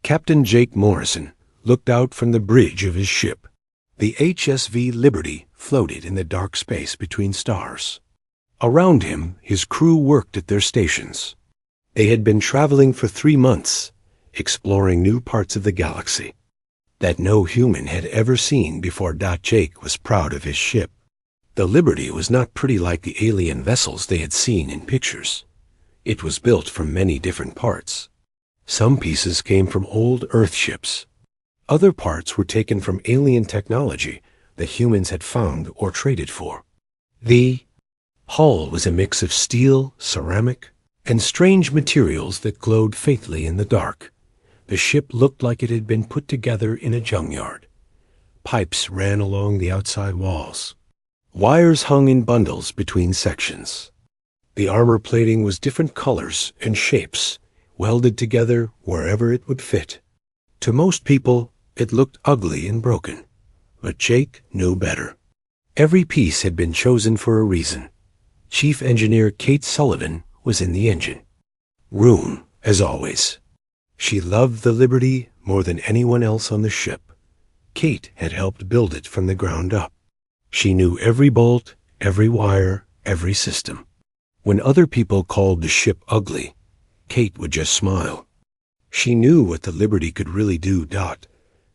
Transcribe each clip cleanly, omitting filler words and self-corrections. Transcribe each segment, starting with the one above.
Captain Jake Morrison looked out from the bridge of his ship. The HSV Liberty floated in the dark space between stars. Around him, his crew worked at their stations. They had been traveling for 3 months, exploring new parts of the galaxy that no human had ever seen before. Jake was proud of his ship. The Liberty was not pretty like the alien vessels they had seen in pictures. It was built from many different parts. Some pieces came from old Earth ships. Other parts were taken from alien technology that humans had found or traded for. The hull was a mix of steel, ceramic, and strange materials that glowed faintly in the dark. The ship looked like it had been put together in a junkyard. Pipes ran along the outside walls. Wires hung in bundles between sections. The armor plating was different colors and shapes, welded together wherever it would fit. To most people, it looked ugly and broken, but Jake knew better. Every piece had been chosen for a reason. Chief Engineer Kate Sullivan was in the engine room, as always. She loved the Liberty more than anyone else on the ship. Kate had helped build it from the ground up. She knew every bolt, every wire, every system. When other people called the ship ugly, Kate would just smile. She knew what the Liberty could really do.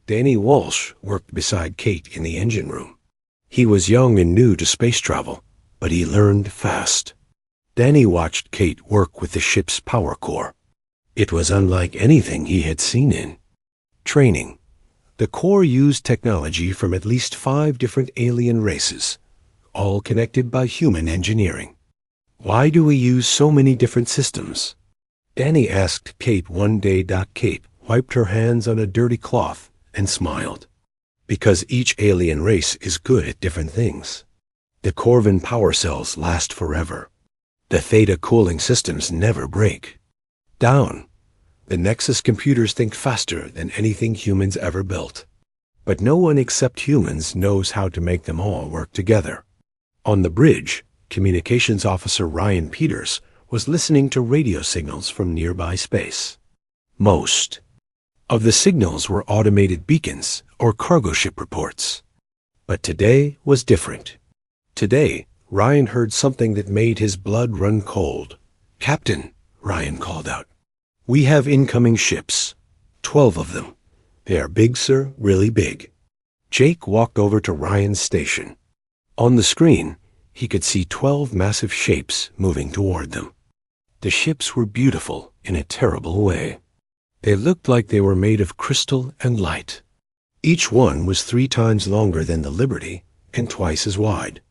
Danny Walsh worked beside Kate in the engine room. He was young and new to space travel, but he learned fast. Danny watched Kate work with the ship's power core. It was unlike anything he had seen in training. The core used technology from at least 5 different alien races, all connected by human engineering. Why do we use so many different systems? Danny asked Kate one day. Kate wiped her hands on a dirty cloth and smiled. Because each alien race is good at different things. The Corvin power cells last forever. The Theta cooling systems never break. The Nexus computers think faster than anything humans ever built. But no one except humans knows how to make them all work together. On the bridge, Communications Officer Ryan Peters was listening to radio signals from nearby space. Most of the signals were automated beacons or cargo ship reports. But today was different. Today, Ryan heard something that made his blood run cold. "Captain," Ryan called out, "we have incoming ships. 12 of them. They are big, sir, really big." Jake walked over to Ryan's station. On the screen, he could see 12 massive shapes moving toward them. The ships were beautiful in a terrible way. They looked like they were made of crystal and light. Each one was 3 times longer than the Liberty and twice as wide.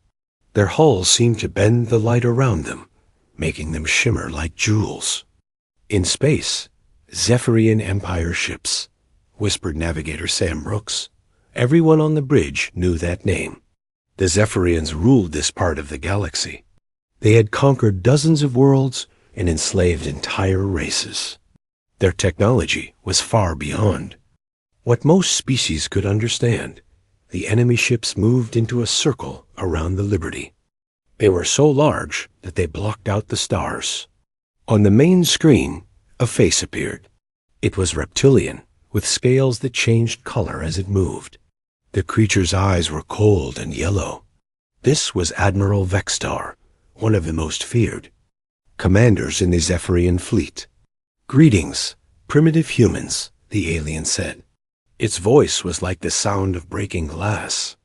Their hulls seemed to bend the light around them, making them shimmer like jewels. "In space, Zephyrian Empire ships," whispered Navigator Sam Brooks. Everyone on the bridge knew that name. The Zephyrians ruled this part of the galaxy. They had conquered dozens of worlds and enslaved entire races. Their technology was far beyond what most species could understand. The enemy ships moved into a circle around the Liberty. They were so large that they blocked out the stars. On the main screen, a face appeared. It was reptilian, with scales that changed color as it moved. The creature's eyes were cold and yellow. This was Admiral Vextar, one of the most feared commanders in the Zephyrian fleet. "Greetings, primitive humans," the alien said. Its voice was like the sound of breaking glass.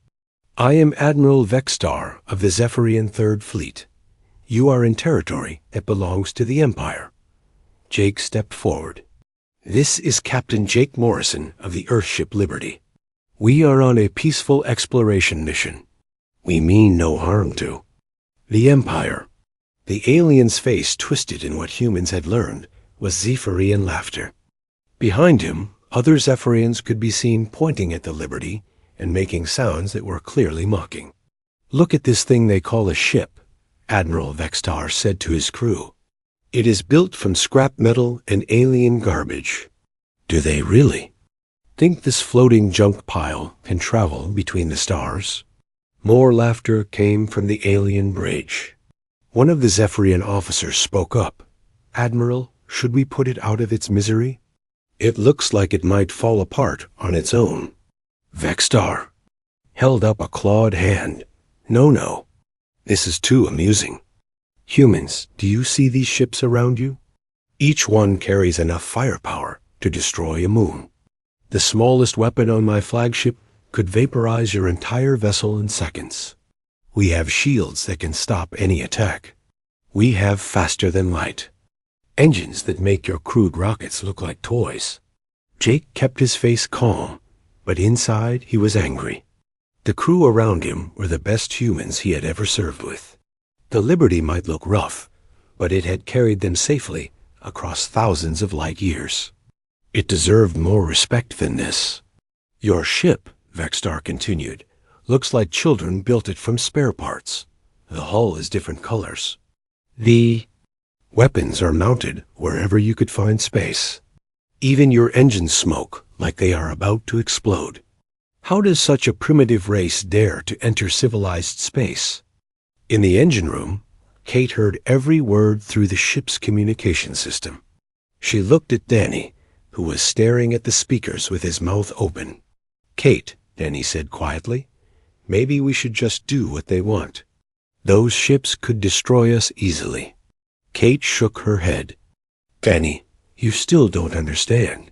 "I am Admiral Vextar of the Zephyrian Third Fleet. You are in territory that belongs to the Empire." Jake stepped forward. "This is Captain Jake Morrison of the Earthship Liberty. We are on a peaceful exploration mission. We mean no harm to the Empire." The alien's face twisted in what humans had learned was Zephyrian laughter. Behind him, other Zephyrians could be seen pointing at the Liberty and making sounds that were clearly mocking. "Look at this thing they call a ship," Admiral Vextar said to his crew. "It is built from scrap metal and alien garbage." "Do they really think this floating junk pile can travel between the stars?" More laughter came from the alien bridge. One of the Zephyrian officers spoke up. "Admiral, should we put it out of its misery?" It looks like it might fall apart on its own. Vextar held up a clawed hand. No. This is too amusing. Humans, do you see these ships around you? Each one carries enough firepower to destroy a moon. The smallest weapon on my flagship could vaporize your entire vessel in seconds. We have shields that can stop any attack. We have faster than light. Engines that make your crude rockets look like toys. Jake kept his face calm, but inside he was angry. The crew around him were the best humans he had ever served with. The Liberty might look rough, but it had carried them safely across thousands of light years. It deserved more respect than this. Your ship, Vextar continued, looks like children built it from spare parts. The hull is different colors. The weapons are mounted wherever you could find space. Even your engines smoke like they are about to explode. How does such a primitive race dare to enter civilized space? In the engine room, Kate heard every word through the ship's communication system. She looked at Danny, who was staring at the speakers with his mouth open. Kate, Danny said quietly, maybe we should just do what they want. Those ships could destroy us easily. Kate shook her head. Danny, you still don't understand.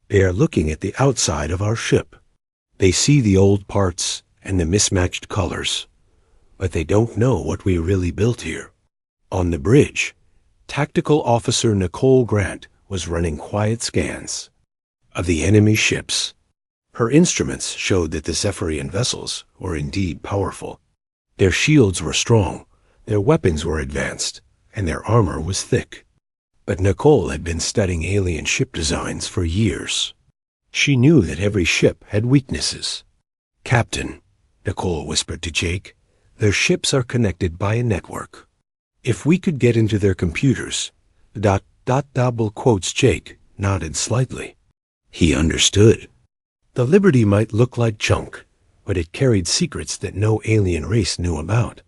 They are looking at the outside of our ship. They see the old parts and the mismatched colors, but they don't know what we really built here. On the bridge, Tactical Officer Nicole Grant was running quiet scans of the enemy ships. Her instruments showed that the Zephyrian vessels were indeed powerful. Their shields were strong, their weapons were advanced, and their armor was thick. But Nicole had been studying alien ship designs for years. She knew that every ship had weaknesses. Captain, Nicole whispered to Jake, their ships are connected by a network. If we could get into their computers, double quotes Jake nodded slightly. He understood. The Liberty might look like junk, but it carried secrets that no alien race knew about.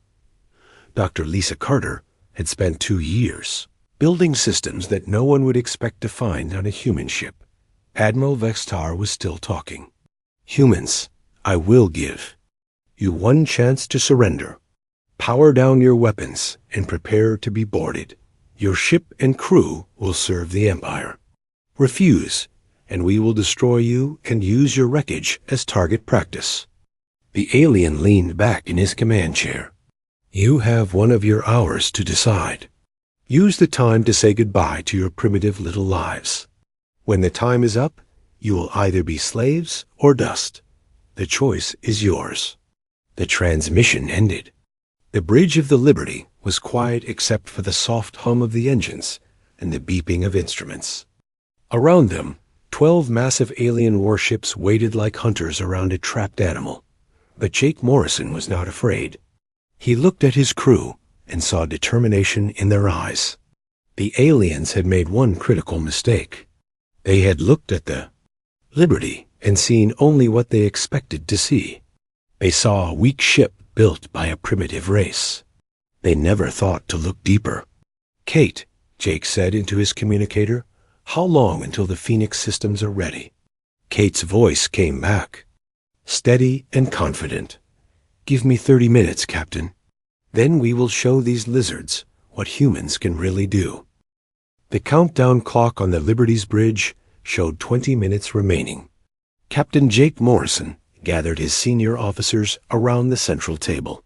Dr. Lisa Carter had spent 2 years building systems that no one would expect to find on a human ship. Admiral Vextar was still talking. Humans, I will give you one chance to surrender. Power down your weapons and prepare to be boarded. Your ship and crew will serve the Empire. Refuse, and we will destroy you and use your wreckage as target practice. The alien leaned back in his command chair. You have one of your hours to decide. Use the time to say goodbye to your primitive little lives. When the time is up, you will either be slaves or dust. The choice is yours. The transmission ended. The bridge of the Liberty was quiet except for the soft hum of the engines and the beeping of instruments. Around them, 12 massive alien warships waited like hunters around a trapped animal. But Jake Morrison was not afraid. He looked at his crew and saw determination in their eyes. The aliens had made one critical mistake. They had looked at the Liberty and seen only what they expected to see. They saw a weak ship built by a primitive race. They never thought to look deeper. Kate, Jake said into his communicator, how long until the Phoenix systems are ready? Kate's voice came back, steady and confident. Give me 30 minutes, Captain. Then we will show these lizards what humans can really do. The countdown clock on the Liberty's bridge showed 20 minutes remaining. Captain Jake Morrison gathered his senior officers around the central table.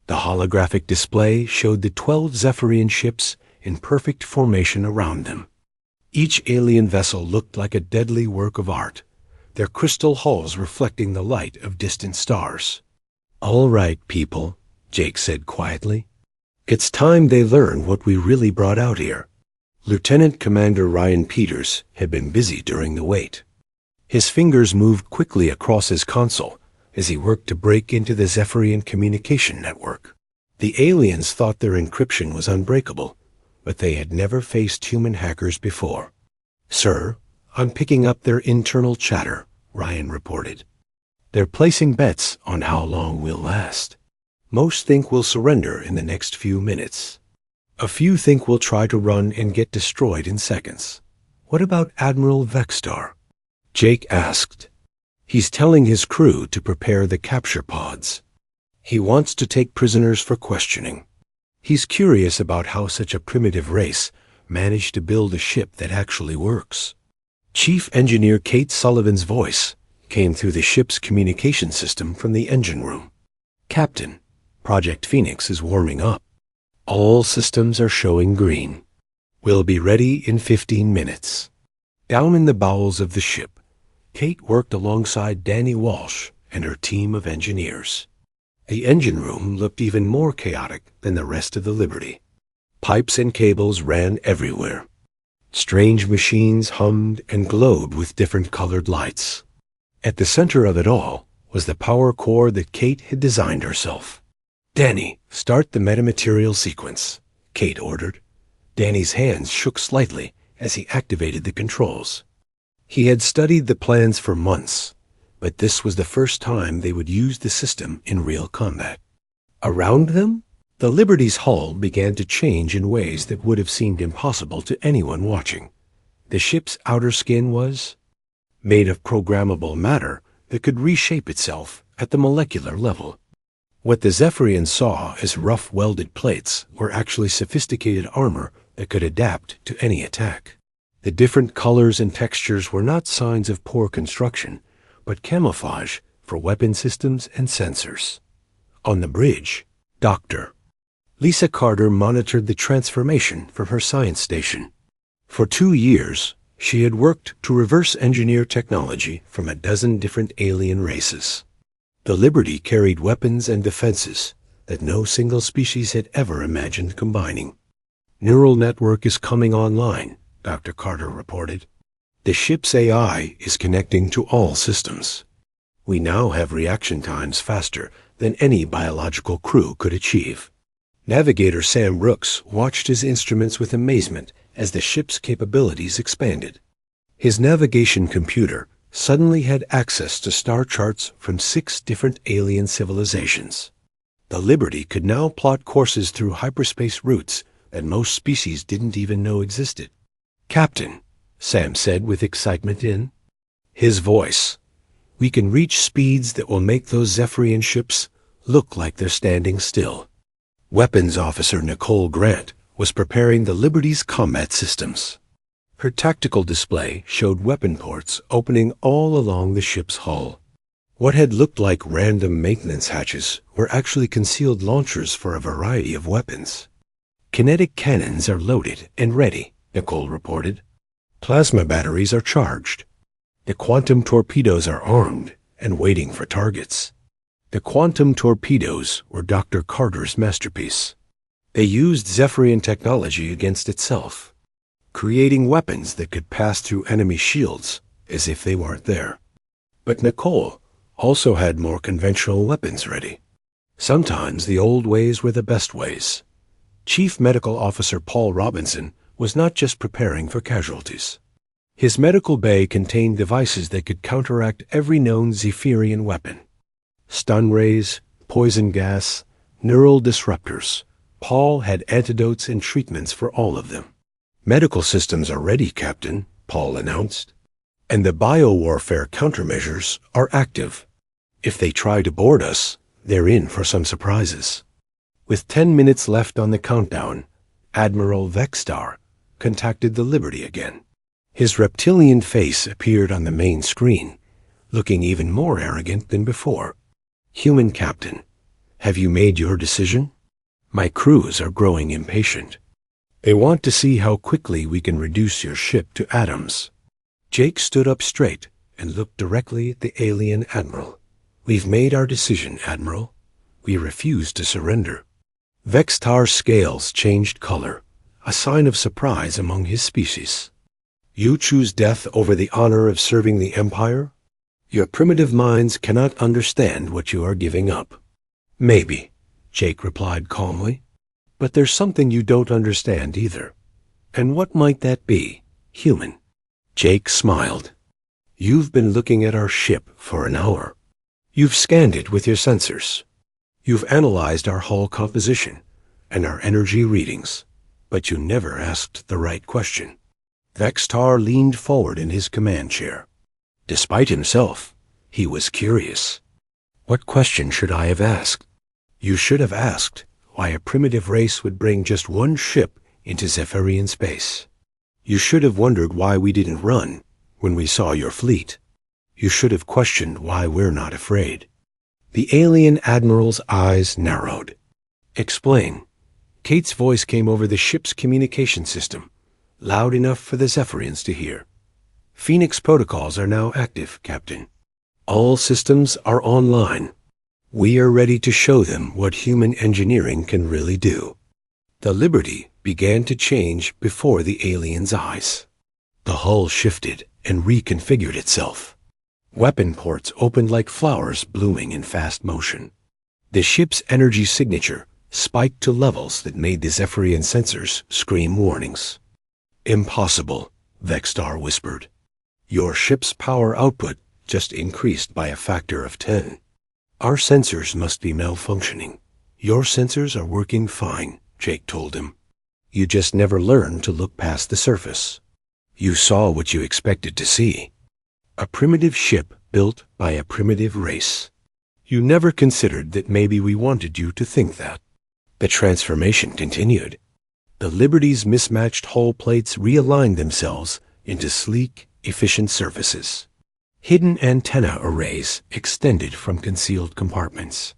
The holographic display showed the 12 Zephyrian ships in perfect formation around them. Each alien vessel looked like a deadly work of art, their crystal hulls reflecting the light of distant stars. All right, people, Jake said quietly. It's time they learn what we really brought out here. Lieutenant Commander Ryan Peters had been busy during the wait. His fingers moved quickly across his console as he worked to break into the Zephyrian communication network. The aliens thought their encryption was unbreakable, but they had never faced human hackers before. Sir, I'm picking up their internal chatter, Ryan reported. They're placing bets on how long we'll last. Most think we'll surrender in the next few minutes. A few think we'll try to run and get destroyed in seconds. What about Admiral Vextar? Jake asked. He's telling his crew to prepare the capture pods. He wants to take prisoners for questioning. He's curious about how such a primitive race managed to build a ship that actually works. Chief Engineer Kate Sullivan's voice came through the ship's communication system from the engine room. Captain, Project Phoenix is warming up. All systems are showing green. We'll be ready in 15 minutes. Down in the bowels of the ship, Kate worked alongside Danny Walsh and her team of engineers. The engine room looked even more chaotic than the rest of the Liberty. Pipes and cables ran everywhere. Strange machines hummed and glowed with different colored lights. At the center of it all was the power core that Kate had designed herself. "Danny, start the metamaterial sequence," Kate ordered. Danny's hands shook slightly as he activated the controls. He had studied the plans for months, but this was the first time they would use the system in real combat. Around them, the Liberty's hull began to change in ways that would have seemed impossible to anyone watching. The ship's outer skin was made of programmable matter that could reshape itself at the molecular level. What the Zephyrians saw as rough welded plates were actually sophisticated armor that could adapt to any attack. The different colors and textures were not signs of poor construction, but camouflage for weapon systems and sensors. On the bridge, Dr. Lisa Carter monitored the transformation from her science station. For 2 years, she had worked to reverse engineer technology from a dozen different alien races. The Liberty carried weapons and defenses that no single species had ever imagined combining. "Neural network is coming online," Dr. Carter reported. "The ship's AI is connecting to all systems. We now have reaction times faster than any biological crew could achieve." Navigator Sam Brooks watched his instruments with amazement as the ship's capabilities expanded. His navigation computer suddenly had access to star charts from 6 different alien civilizations. The Liberty could now plot courses through hyperspace routes that most species didn't even know existed. "Captain," Sam said with excitement in his voice, "we can reach speeds that will make those Zephyrian ships look like they're standing still." Weapons Officer Nicole Grant was preparing the Liberty's combat systems. Her tactical display showed weapon ports opening all along the ship's hull. What had looked like random maintenance hatches were actually concealed launchers for a variety of weapons. "Kinetic cannons are loaded and ready," Nicole reported. "Plasma batteries are charged. The quantum torpedoes are armed and waiting for targets." The quantum torpedoes were Dr. Carter's masterpiece. They used Zephyrian technology against itself, creating weapons that could pass through enemy shields as if they weren't there. But Nicole also had more conventional weapons ready. Sometimes the old ways were the best ways. Chief Medical Officer Paul Robinson was not just preparing for casualties. His medical bay contained devices that could counteract every known Zephyrian weapon. Stun rays, poison gas, neural disruptors. Paul had antidotes and treatments for all of them. "Medical systems are ready, Captain," Paul announced. "And the biowarfare countermeasures are active. If they try to board us, they're in for some surprises." With 10 minutes left on the countdown, Admiral Vextar contacted the Liberty again. His reptilian face appeared on the main screen, looking even more arrogant than before. "Human Captain, have you made your decision? My crews are growing impatient. They want to see how quickly we can reduce your ship to atoms." Jake stood up straight and looked directly at the alien admiral. "We've made our decision, Admiral. We refuse to surrender." Vextar's scales changed color, a sign of surprise among his species. "You choose death over the honor of serving the Empire? Your primitive minds cannot understand what you are giving up." "Maybe," Jake replied calmly. "But there's something you don't understand either. And what might that be, human?" Jake smiled. "You've been looking at our ship for an hour. You've scanned it with your sensors. You've analyzed our hull composition and our energy readings, but you never asked the right question. Vextar leaned forward in his command chair. Despite himself, he was curious. What question should I have asked? You should have asked why a primitive race would bring just one ship into Zephyrian space. You should have wondered why we didn't run when we saw your fleet. You should have questioned why we're not afraid. The alien admiral's eyes narrowed. Explain. Kate's voice came over the ship's communication system, loud enough for the Zephyrians to hear. Phoenix protocols are now active, Captain. All systems are online. We are ready to show them what human engineering can really do. The Liberty began to change before the aliens' eyes. The hull shifted and reconfigured itself. Weapon ports opened like flowers blooming in fast motion. The ship's energy signature spiked to levels that made the Zephyrian sensors scream warnings. Impossible, Vextar whispered. Your ship's power output just increased by a factor of 10. Our sensors must be malfunctioning. Your sensors are working fine, Jake told him. You just never learned to look past the surface. You saw what you expected to see. A primitive ship built by a primitive race. You never considered that maybe we wanted you to think that. The transformation continued. The Liberty's mismatched hull plates realigned themselves into sleek, efficient surfaces. Hidden antenna arrays extended from concealed compartments.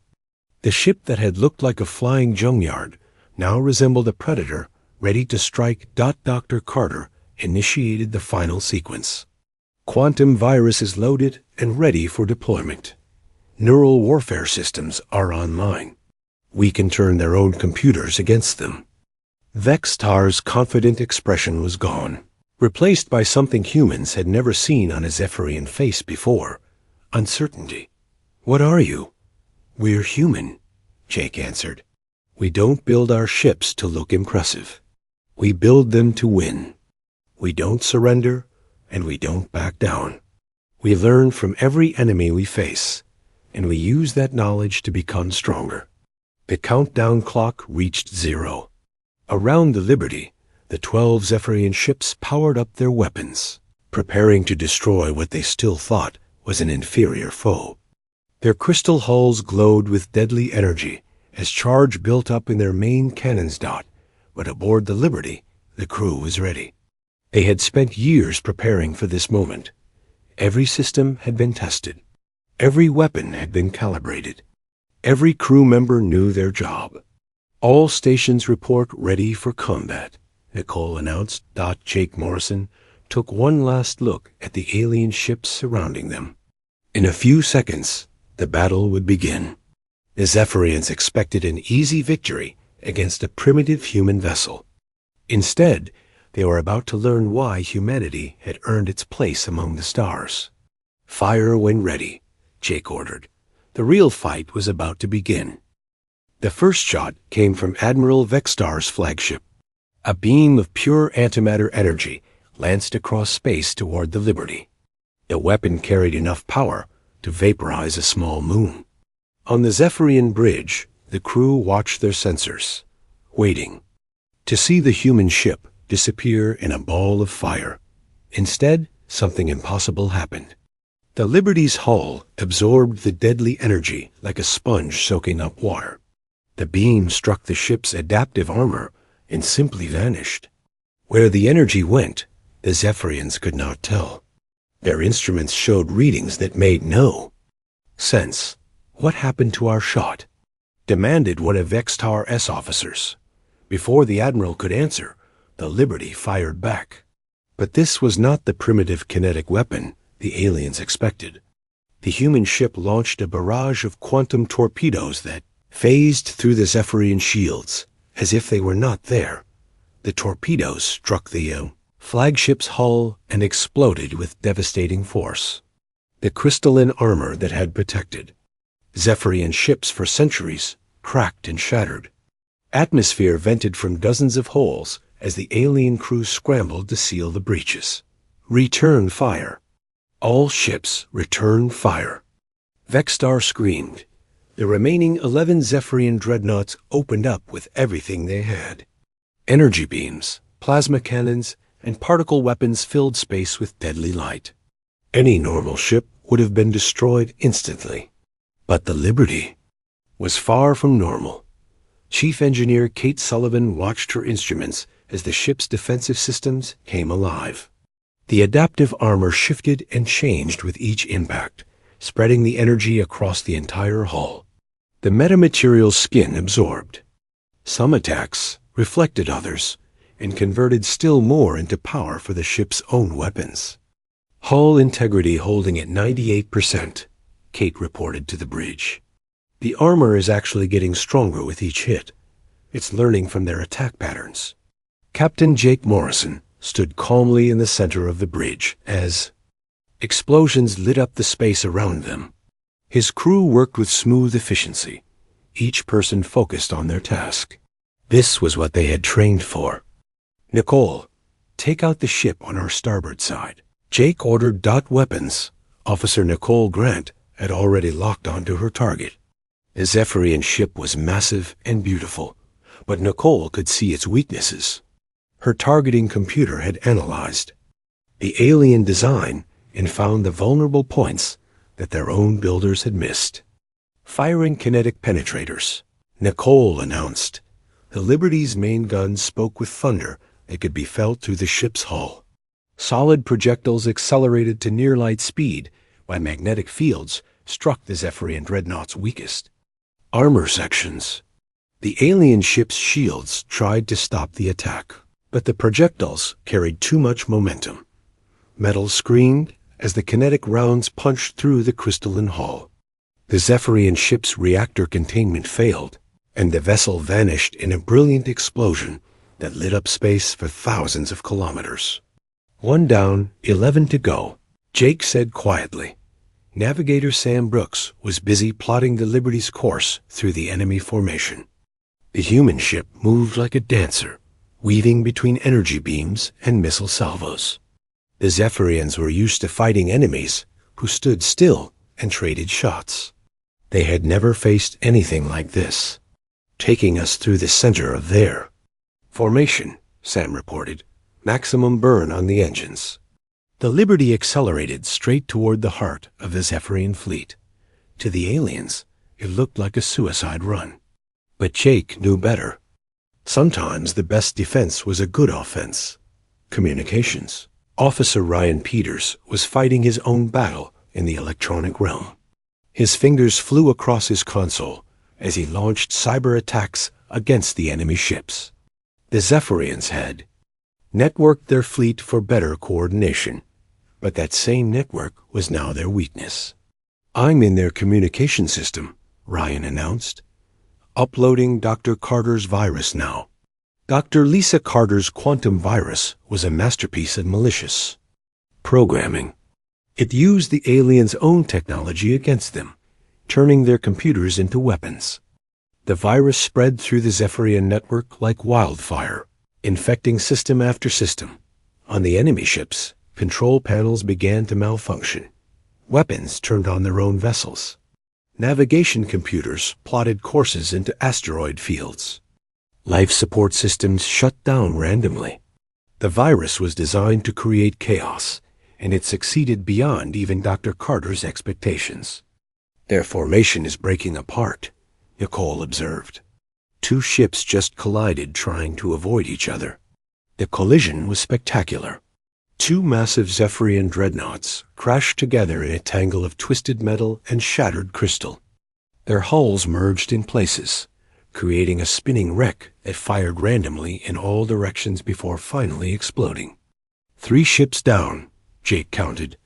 The ship that had looked like a flying junkyard now resembled a predator ready to strike. Dr. Carter initiated the final sequence. Quantum virus is loaded and ready for deployment. Neural warfare systems are online. We can turn their own computers against them. Vextar's confident expression was gone, replaced by something humans had never seen on a Zephyrian face before: uncertainty. What are you? We're human, Jake answered. We don't build our ships to look impressive. We build them to win. We don't surrender, and we don't back down. We learn from every enemy we face, and we use that knowledge to become stronger. The countdown clock reached 0. Around the Liberty, the 12 Zephyrian ships powered up their weapons, preparing to destroy what they still thought was an inferior foe. Their crystal hulls glowed with deadly energy as charge built up in their main cannons. But aboard the Liberty, the crew was ready. They had spent years preparing for this moment. Every system had been tested. Every weapon had been calibrated. Every crew member knew their job. All stations report ready for combat, Nicole announced. Jake Morrison took one last look at the alien ships surrounding them. In a few seconds, the battle would begin. The Zephyrians expected an easy victory against a primitive human vessel. Instead, they were about to learn why humanity had earned its place among the stars. Fire when ready, Jake ordered. The real fight was about to begin. The first shot came from Admiral Vextar's flagship. A beam of pure antimatter energy lanced across space toward the Liberty. The weapon carried enough power to vaporize a small moon. On the Zephyrian bridge, the crew watched their sensors, waiting to see the human ship disappear in a ball of fire. Instead, something impossible happened. The Liberty's hull absorbed the deadly energy like a sponge soaking up water. The beam struck the ship's adaptive armor and simply vanished. Where the energy went, the Zephyrians could not tell. Their instruments showed readings that made no sense. What happened to our shot? Demanded one of Vextar's officers. Before the Admiral could answer, the Liberty fired back. But this was not the primitive kinetic weapon the aliens expected. The human ship launched a barrage of quantum torpedoes that phased through the Zephyrian shields as if they were not there. The torpedoes struck the flagship's hull and exploded with devastating force. The crystalline armor that had protected Zephyrian ships for centuries cracked and shattered. Atmosphere vented from dozens of holes as the alien crew scrambled to seal the breaches. Return fire. All ships return fire. Vextar screamed. The remaining 11 Zephyrian dreadnoughts opened up with everything they had. Energy beams, plasma cannons, and particle weapons filled space with deadly light. Any normal ship would have been destroyed instantly. But the Liberty was far from normal. Chief Engineer Kate Sullivan watched her instruments as the ship's defensive systems came alive. The adaptive armor shifted and changed with each impact, spreading the energy across the entire hull. The metamaterial's skin absorbed. Some attacks reflected others and converted still more into power for the ship's own weapons. Hull integrity holding at 98%, Kate reported to the bridge. The armor is actually getting stronger with each hit. It's learning from their attack patterns. Captain Jake Morrison stood calmly in the center of the bridge as explosions lit up the space around them. His crew worked with smooth efficiency, each person focused on their task. This was what they had trained for. "Nicole, take out the ship on our starboard side." Jake ordered. Weapons. Officer Nicole Grant had already locked onto her target. The Zephyrian ship was massive and beautiful, but Nicole could see its weaknesses. Her targeting computer had analyzed the alien design and found the vulnerable points that their own builders had missed. "Firing kinetic penetrators," Nicole announced. The Liberty's main guns spoke with thunder that could be felt through the ship's hull. Solid projectiles accelerated to near-light speed while magnetic fields struck the Zephyrian dreadnought's weakest. Armor sections. The alien ship's shields tried to stop the attack, but the projectiles carried too much momentum. Metal screamed as the kinetic rounds punched through the crystalline hull. The Zephyrian ship's reactor containment failed, and the vessel vanished in a brilliant explosion that lit up space for thousands of kilometers. "One down, 11 to go," Jake said quietly. Navigator Sam Brooks was busy plotting the Liberty's course through the enemy formation. The human ship moved like a dancer, weaving between energy beams and missile salvos. The Zephyrians were used to fighting enemies who stood still and traded shots. They had never faced anything like this, taking us through the center of their formation, Sam reported. "Maximum burn on the engines." The Liberty accelerated straight toward the heart of the Zephyrian fleet. To the aliens, it looked like a suicide run. But Jake knew better. Sometimes the best defense was a good offense. Communications. Officer Ryan Peters was fighting his own battle in the electronic realm. His fingers flew across his console as he launched cyber attacks against the enemy ships. The Zephyrians had networked their fleet for better coordination, but that same network was now their weakness. "I'm in their communication system," Ryan announced. "Uploading Dr. Carter's virus now." Dr. Lisa Carter's quantum virus was a masterpiece of malicious programming. It used the aliens' own technology against them, turning their computers into weapons. The virus spread through the Zephyrian network like wildfire, infecting system after system. On the enemy ships, control panels began to malfunction. Weapons turned on their own vessels. Navigation computers plotted courses into asteroid fields. Life support systems shut down randomly. The virus was designed to create chaos, and it succeeded beyond even Dr. Carter's expectations. "Their formation is breaking apart," Nicole observed. Two ships just collided trying to avoid each other. The collision was spectacular. Two massive Zephyrian dreadnoughts crashed together in a tangle of twisted metal and shattered crystal. Their hulls merged in places, creating a spinning wreck that fired randomly in all directions before finally exploding. 3 ships down, Jake counted.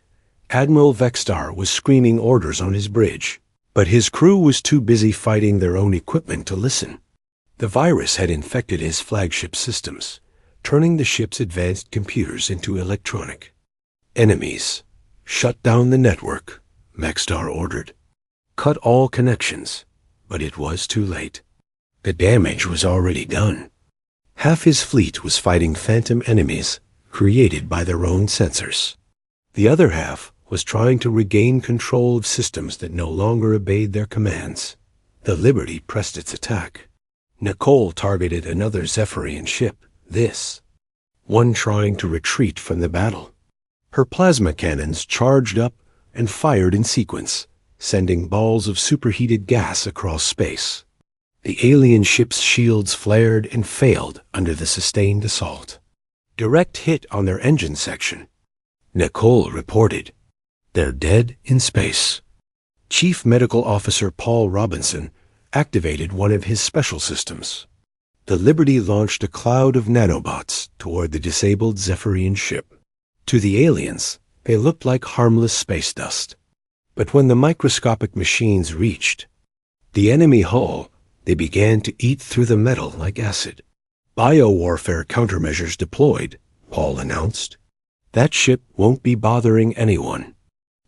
Admiral Vexstar was screaming orders on his bridge, but his crew was too busy fighting their own equipment to listen. The virus had infected his flagship systems, turning the ship's advanced computers into electronic. "Enemies, shut down the network," Vexstar ordered. Cut all connections, but it was too late. The damage was already done. Half his fleet was fighting phantom enemies created by their own sensors. The other half was trying to regain control of systems that no longer obeyed their commands. The Liberty pressed its attack. Nicole targeted another Zephyrian ship. This one trying to retreat from the battle. Her plasma cannons charged up and fired in sequence, sending balls of superheated gas across space. The alien ship's shields flared and failed under the sustained assault. Direct hit on their engine section. Nicole reported, "They're dead in space." Chief Medical Officer Paul Robinson activated one of his special systems. The Liberty launched a cloud of nanobots toward the disabled Zephyrian ship. To the aliens, they looked like harmless space dust. But when the microscopic machines reached the enemy hull, they began to eat through the metal like acid. "Biowarfare countermeasures deployed," Paul announced. "That ship won't be bothering anyone."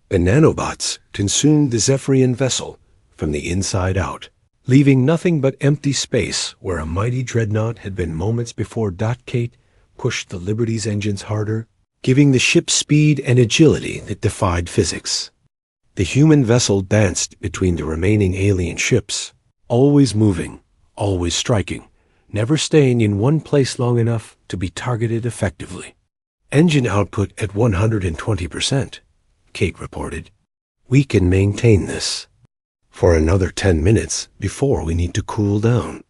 The nanobots consumed the Zephyrian vessel from the inside out, leaving nothing but empty space where a mighty dreadnought had been moments before. Kate pushed the Liberty's engines harder, giving the ship speed and agility that defied physics. The human vessel danced between the remaining alien ships, always moving, always striking, never staying in one place long enough to be targeted effectively. "Engine output at 120%, Kate reported. "We can maintain this for another 10 minutes before we need to cool down."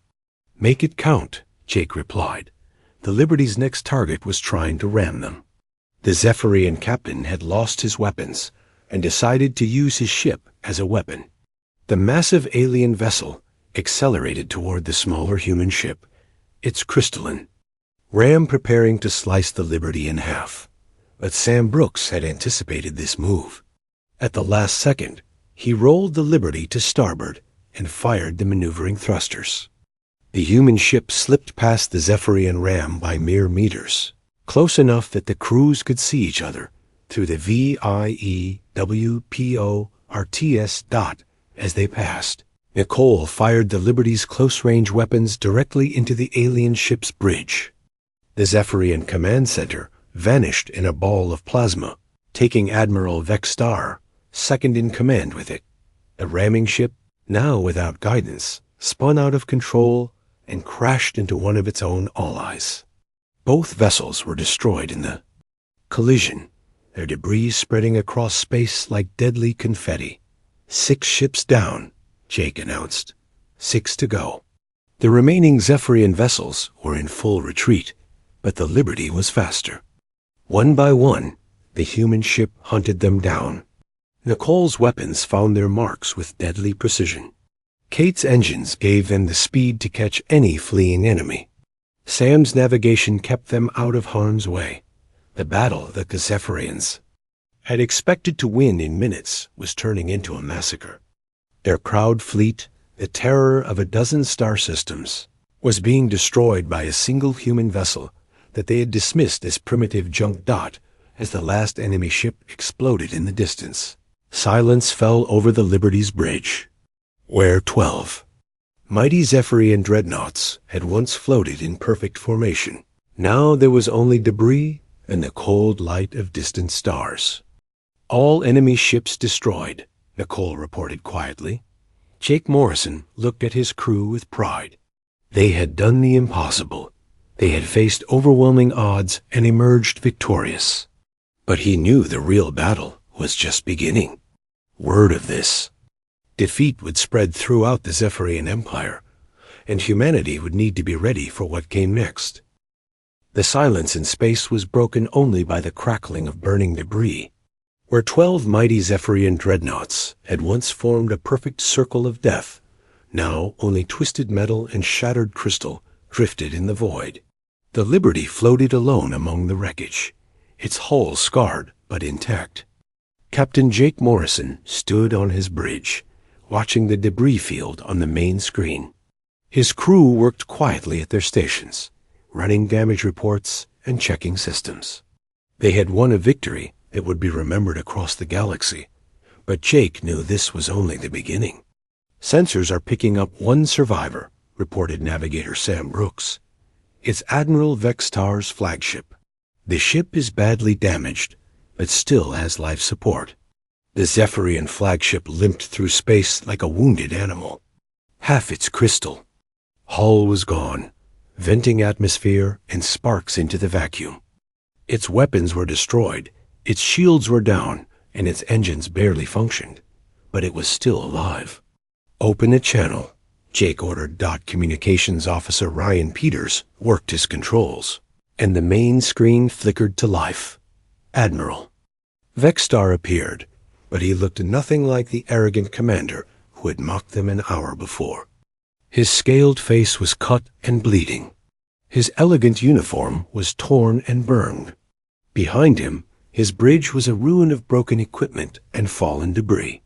"Make it count," Jake replied. The Liberty's next target was trying to ram them. The Zephyrian captain had lost his weapons and decided to use his ship as a weapon. The massive alien vessel accelerated toward the smaller human ship, its crystalline ram preparing to slice the Liberty in half. But Sam Brooks had anticipated this move. At the last second, he rolled the Liberty to starboard and fired the maneuvering thrusters. The human ship slipped past the Zephyrian ram by mere meters, close enough that the crews could see each other through the VIEWPORTS dot as they passed. Nicole fired the Liberty's close-range weapons directly into the alien ship's bridge. The Zephyrian command center vanished in a ball of plasma, taking Admiral Vexstar second in command with it. The ramming ship, now without guidance, spun out of control and crashed into one of its own allies. Both vessels were destroyed in the collision, their debris spreading across space like deadly confetti. 6 ships down, Jake announced. 6 to go. The remaining Zephyrian vessels were in full retreat, but the Liberty was faster. One by one, the human ship hunted them down. Nicole's weapons found their marks with deadly precision. Kate's engines gave them the speed to catch any fleeing enemy. Sam's navigation kept them out of harm's way. The battle that the Zephyrians had expected to win in minutes was turning into a massacre. Their crowd fleet, the terror of a dozen star systems, was being destroyed by a single human vessel that they had dismissed as primitive junk dot as the last enemy ship exploded in the distance. Silence fell over the Liberty's bridge, where 12 mighty Zephyrian dreadnoughts had once floated in perfect formation. Now there was only debris and the cold light of distant stars. "All enemy ships destroyed," Nicole reported quietly. Jake Morrison looked at his crew with pride. They had done the impossible. They had faced overwhelming odds and emerged victorious. But he knew the real battle was just beginning. Word of this defeat would spread throughout the Zephyrian Empire, and humanity would need to be ready for what came next. The silence in space was broken only by the crackling of burning debris. Where 12 mighty Zephyrian dreadnoughts had once formed a perfect circle of death, now only twisted metal and shattered crystal drifted in the void. The Liberty floated alone among the wreckage, its hull scarred but intact. Captain Jake Morrison stood on his bridge, watching the debris field on the main screen. His crew worked quietly at their stations, running damage reports and checking systems. They had won a victory that would be remembered across the galaxy, but Jake knew this was only the beginning. "Sensors are picking up one survivor," reported Navigator Sam Brooks. "It's Admiral Vexstar's flagship. The ship is badly damaged, but still has life support." The Zephyrian flagship limped through space like a wounded animal. Half its crystal hull was gone. venting atmosphere and sparks into the vacuum. Its weapons were destroyed, its shields were down, and its engines barely functioned, but it was still alive. "Open a channel," Jake ordered. Communications Officer Ryan Peters worked his controls, and the main screen flickered to life. "Admiral." Vexstar appeared, but he looked nothing like the arrogant commander who had mocked them an hour before. His scaled face was cut and bleeding. His elegant uniform was torn and burned. Behind him, his bridge was a ruin of broken equipment and fallen debris.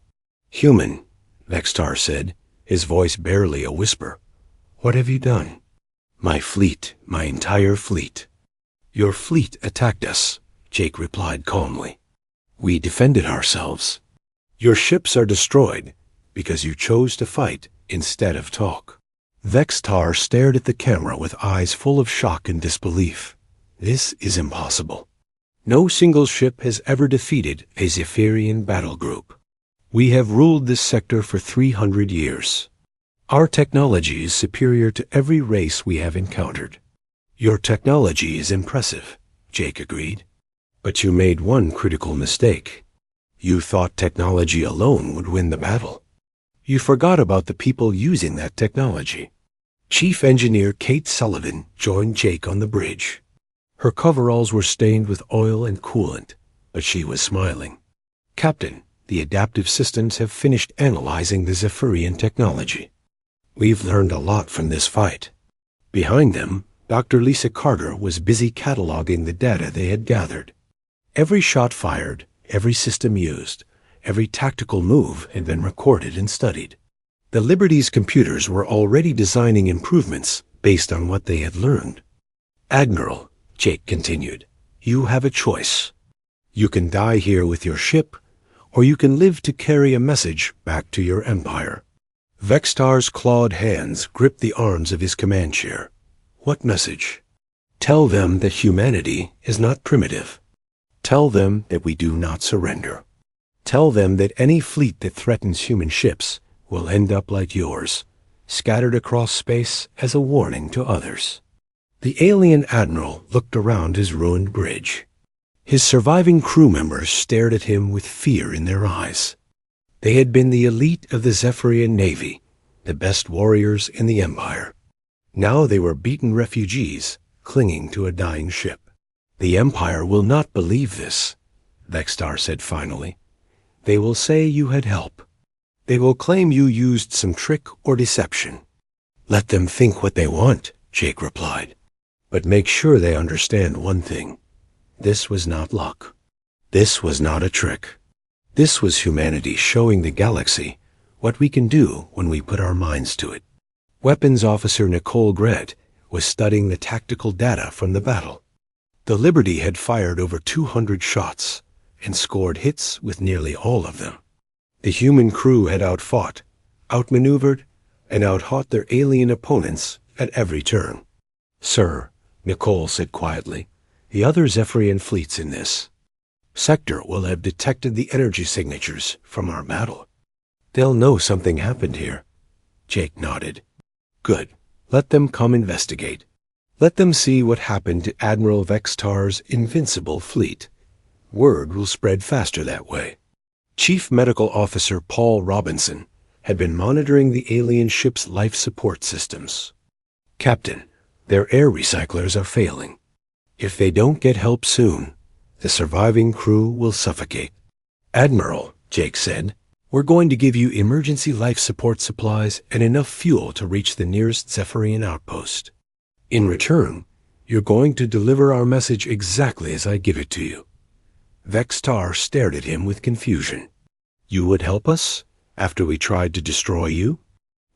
"Human," Vexstar said, his voice barely a whisper. "What have you done?" "My fleet, my entire fleet." "Your fleet attacked us," Jake replied calmly. "We defended ourselves. Your ships are destroyed because you chose to fight instead of talk." Vexstar stared at the camera with eyes full of shock and disbelief. "This is impossible. No single ship has ever defeated a Zephyrian battle group. We have ruled this sector for 300 years. Our technology is superior to every race we have encountered." "Your technology is impressive," Jake agreed. "But you made one critical mistake. You thought technology alone would win the battle. You forgot about the people using that technology." Chief Engineer Kate Sullivan joined Jake on the bridge. Her coveralls were stained with oil and coolant, but she was smiling. "Captain, the adaptive systems have finished analyzing the Zephyrian technology. We've learned a lot from this fight." Behind them, Dr. Lisa Carter was busy cataloging the data they had gathered. Every shot fired, every system used, every tactical move had been recorded and studied. The Liberty's computers were already designing improvements based on what they had learned. "Admiral," Jake continued, "you have a choice. You can die here with your ship, or you can live to carry a message back to your empire." Vexstar's clawed hands gripped the arms of his command chair. "What message?" "Tell them that humanity is not primitive. Tell them that we do not surrender. Tell them that any fleet that threatens human ships will end up like yours, scattered across space as a warning to others." The alien admiral looked around his ruined bridge. His surviving crew members stared at him with fear in their eyes. They had been the elite of the Zephyrian Navy, the best warriors in the Empire. Now they were beaten refugees, clinging to a dying ship. "The Empire will not believe this," Vexstar said finally. "They will say you had help. They will claim you used some trick or deception." "Let them think what they want," Jake replied. "But make sure they understand one thing. This was not luck. This was not a trick. This was humanity showing the galaxy what we can do when we put our minds to it." Weapons Officer Nicole Grant was studying the tactical data from the battle. The Liberty had fired over 200 shots and scored hits with nearly all of them. The human crew had outfought, outmaneuvered, and outhought their alien opponents at every turn. "Sir," Nicole said quietly, "the other Zephyrian fleets in this sector will have detected the energy signatures from our battle. They'll know something happened here." Jake nodded. "Good. Let them come investigate. Let them see what happened to Admiral Vexstar's invincible fleet. Word will spread faster that way." Chief Medical Officer Paul Robinson had been monitoring the alien ship's life support systems. "Captain, their air recyclers are failing. If they don't get help soon, the surviving crew will suffocate." "Admiral," Jake said, "we're going to give you emergency life support supplies and enough fuel to reach the nearest Zephyrian outpost. In return, you're going to deliver our message exactly as I give it to you." Vexstar stared at him with confusion. "You would help us after we tried to destroy you?"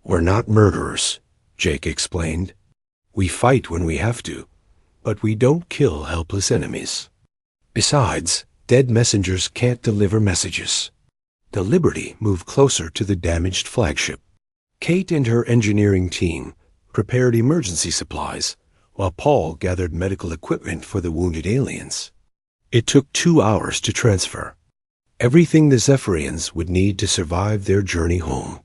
"We're not murderers," Jake explained. "We fight when we have to, but we don't kill helpless enemies. Besides, dead messengers can't deliver messages." The Liberty moved closer to the damaged flagship. Kate and her engineering team prepared emergency supplies, while Paul gathered medical equipment for the wounded aliens. It took 2 hours to transfer. Everything the Zephyrians would need to survive their journey home.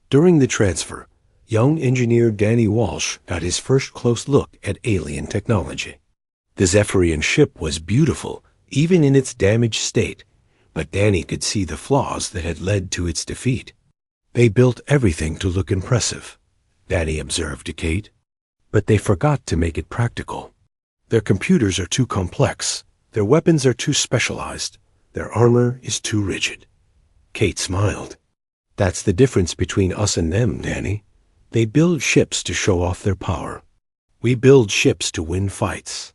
During the transfer, young engineer Danny Walsh got his first close look at alien technology. The Zephyrian ship was beautiful, even in its damaged state, but Danny could see the flaws that had led to its defeat. They built everything to look impressive, Danny observed to Kate, but they forgot to make it practical. Their computers are too complex, their weapons are too specialized, their armor is too rigid. Kate smiled. That's the difference between us and them, Danny. They build ships to show off their power. We build ships to win fights.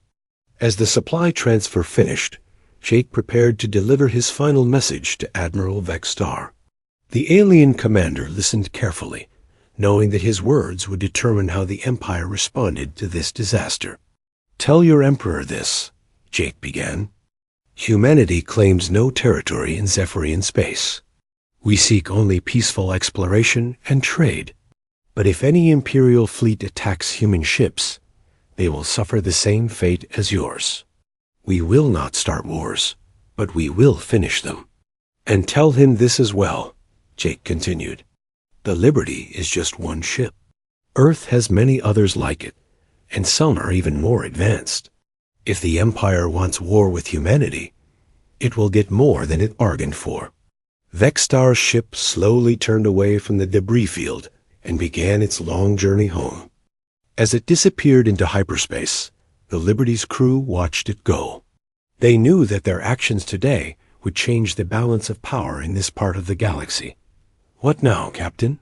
As the supply transfer finished, Jake prepared to deliver his final message to Admiral Vexstar. The alien commander listened carefully, knowing that his words would determine how the Empire responded to this disaster. Tell your Emperor this, Jake began. Humanity claims no territory in Zephyrian space. We seek only peaceful exploration and trade. But if any Imperial fleet attacks human ships, they will suffer the same fate as yours. We will not start wars, but we will finish them. And tell him this as well, Jake continued. The Liberty is just one ship. Earth has many others like it, and some are even more advanced. If the Empire wants war with humanity, it will get more than it bargained for. Vexstar's ship slowly turned away from the debris field and began its long journey home. As it disappeared into hyperspace, the Liberty's crew watched it go. They knew that their actions today would change the balance of power in this part of the galaxy. What now, Captain?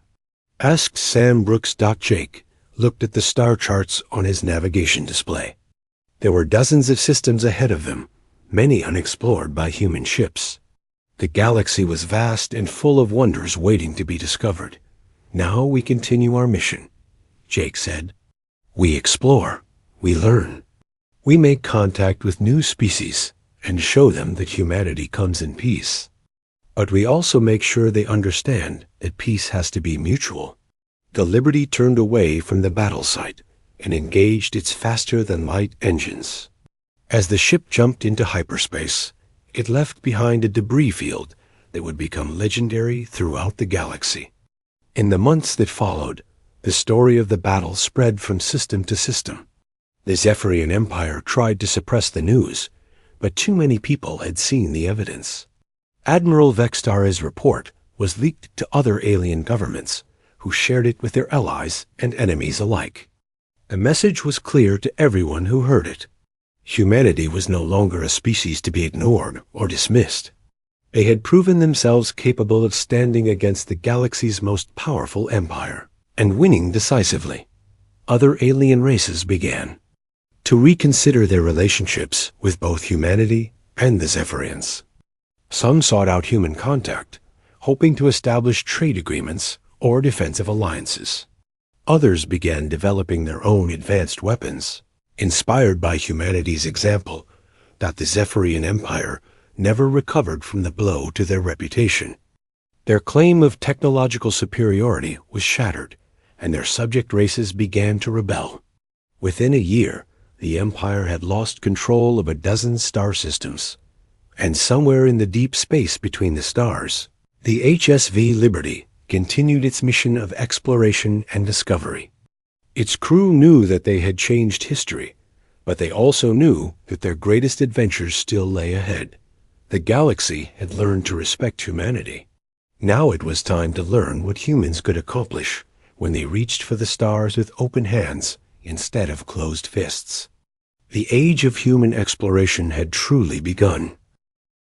Asked Sam Brooks. Jake looked at the star charts on his navigation display. There were dozens of systems ahead of them, many unexplored by human ships. The galaxy was vast and full of wonders waiting to be discovered. Now we continue our mission, Jake said. We explore, we learn. We make contact with new species and show them that humanity comes in peace. But we also make sure they understand that peace has to be mutual. The Liberty turned away from the battle site and engaged its faster-than-light engines. As the ship jumped into hyperspace, it left behind a debris field that would become legendary throughout the galaxy. In the months that followed, the story of the battle spread from system to system. The Zephyrian Empire tried to suppress the news, but too many people had seen the evidence. Admiral Vexstar's report was leaked to other alien governments, who shared it with their allies and enemies alike. The message was clear to everyone who heard it. Humanity was no longer a species to be ignored or dismissed. They had proven themselves capable of standing against the galaxy's most powerful empire and winning decisively. Other alien races began to reconsider their relationships with both humanity and the Zephyrians. Some sought out human contact, hoping to establish trade agreements or defensive alliances. Others began developing their own advanced weapons, inspired by humanity's example that the Zephyrian Empire never recovered from the blow to their reputation. Their claim of technological superiority was shattered, and their subject races began to rebel. Within a year, the Empire had lost control of a dozen star systems, and somewhere in the deep space between the stars, the HSV Liberty continued its mission of exploration and discovery. Its crew knew that they had changed history, but they also knew that their greatest adventures still lay ahead. The galaxy had learned to respect humanity. Now it was time to learn what humans could accomplish when they reached for the stars with open hands instead of closed fists. The age of human exploration had truly begun.